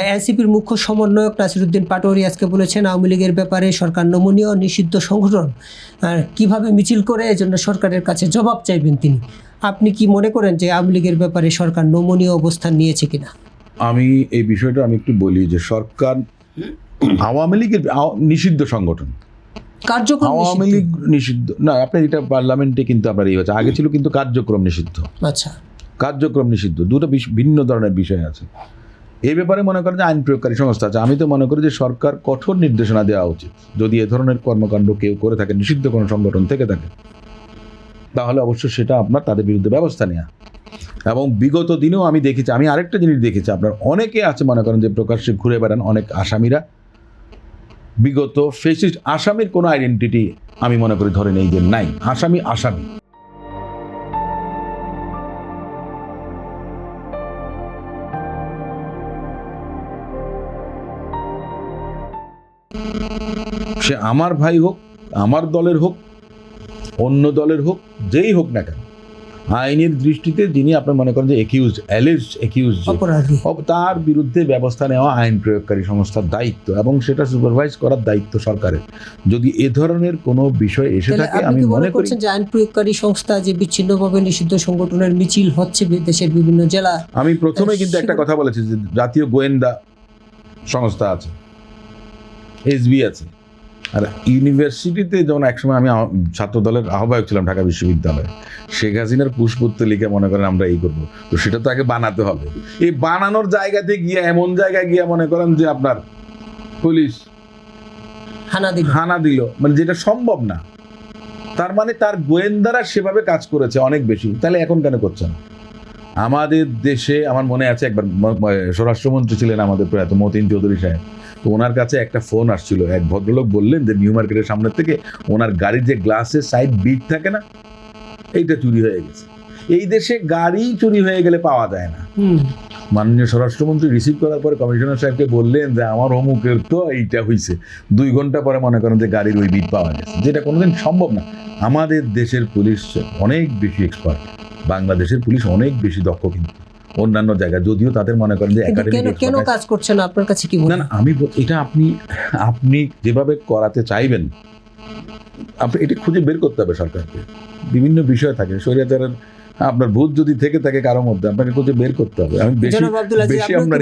এনসিপির মুখ্য সমন্বয়ক নাসিরউদ্দিন পাটোয়ারি আজকে বলেছেন আওয়ামী লীগের ব্যাপারে সরকার নমনীয় নিষিদ্ধ সংগঠন, কিভাবে মিছিল করে এজন্য সরকারের কাছে জবাব চাইবেন তিনি। আপনি কি মনে করেন যে আওয়ামী লীগের ব্যাপারে সরকার নমনীয় অবস্থান নিয়েছে কিনা? আমি এই বিষয়টা একটু বলি যে সরকার আওয়ামী লীগের নিষিদ্ধ সংগঠন, কার্যক্রম আওয়ামী লীগ নিষিদ্ধ না, আপনার এটা পার্লামেন্টে কিন্তু আপনার এই হচ্ছে, আগে ছিল কিন্তু কার্যক্রম নিষিদ্ধ। আচ্ছা, কার্যক্রম নিষিদ্ধ, দুটো ভিন্ন ধরনের বিষয় আছে। এই ব্যাপারে মনে করেন যে আইন প্রয়োগকারী সংস্থা আছে। আমি তো মনে করি যে সরকার কঠোর নির্দেশনা দেওয়া উচিত, যদি এ ধরনের কর্মকাণ্ড কেউ করে থাকে, নিষিদ্ধ কোনো সংগঠন থেকে থাকে, তাহলে অবশ্যই সেটা আপনার তাদের বিরুদ্ধে ব্যবস্থা নেওয়া। এবং বিগত দিনেও আমি দেখেছি, আমি আরেকটা জিনিস দেখেছি, আপনার অনেকে আছে মনে করেন যে প্রকাশ্যে ঘুরে বেড়ান, অনেক আসামিরা, বিগত ফেসিস্ট আসামির কোনো আইডেন্টিটি আমি মনে করি ধরে নেই যে নাই, আসামি আসামি। সে আমার ভাই হোক, আমার দলের হোক, অন্য দলের হোক, যেই হোক না কেন, আইনের দৃষ্টিতে যিনি আপনার মনে করেন যে অ্যাকিউজ তার বিরুদ্ধে ব্যবস্থা নেওয়া আইন প্রয়োগকারী সংস্থার দায়িত্ব, এবং সেটা সুপারভাইজ করার দায়িত্ব সরকারের। যদি এ ধরনের কোনো বিষয় এসে থাকে, আমি মনে করি যে আইন প্রয়োগকারী সংস্থা যে বিচ্ছিন্নভাবে নিষিদ্ধ সংগঠনের মিছিল হচ্ছে দেশের বিভিন্ন জেলা, আমি প্রথমে কিন্তু একটা কথা বলেছি যে জাতীয় গোয়েন্দা সংস্থা আছে, এসবি আছে, আর ইউনিভার্সিটিতে যেমন একসময় আমি ছাত্র দলের আহ্বায়ক ছিলাম ঢাকা বিশ্ববিদ্যালয়ে, শেখ হাসিনার পুষ্পত্র লিখে মনে করেন আমরা এই করবো, তো সেটা তো আগে বানাতে হবে। এই বানানোর জায়গাতে গিয়ে এমন জায়গায় গিয়ে মনে করেন যে আপনার পুলিশ হানা দিল, মানে যেটা সম্ভব না, তার মানে তার গোয়েন্দারা সেভাবে কাজ করেছে অনেক বেশি, তাহলে এখন কেন করছে না? আমাদের দেশে আমার মনে আছে একবার স্বরাষ্ট্রমন্ত্রী ছিলেন আমাদের প্রয়াত মতিন চৌধুরী সাহেব, তো ওনার কাছে একটা ফোন আসছিল, এক ভদ্রলোক বললেন যে নিউ মার্কেটের সামনে থেকে ওনার গাড়ির যে গ্লাসের সাইড বিট থাকে না, এইটা চুরি হয়ে গেছে। এই দেশে গাড়ি চুরি হয়ে গেলে পাওয়া যায় না। মাননীয় স্বরাষ্ট্রমন্ত্রী রিসিভ করার পরে কমিশনার সাহেবকে বললেন যে আমার অমুকের তো এইটা হয়েছে, 2 ঘন্টা পরে মনে করেন যে গাড়ির ওই বিট পাওয়া গেছে, যেটা কোনোদিন সম্ভব না। আমাদের দেশের পুলিশ অনেক বেশি এক্সপার্ট, বাংলাদেশের পুলিশ অনেক বেশি দক্ষ, কিন্তু অন্যান্য জায়গায় যদিও তাদের মনে করেন যে কেন কাজ করছে না, আপনার কাছে কি মনে হয়? না, আমি এটা আপনি যেভাবে করাতে চাইবেন, আপনি এটা খুঁজে বের করতে হবে সরকারকে। বিভিন্ন বিষয় থাকে, স্বৈরাচারের আপনার ভূত যদি থেকে থাকে কারোর মধ্যে, আপনাকে খুঁজে বের করতে হবে। আমি বেশি আপনার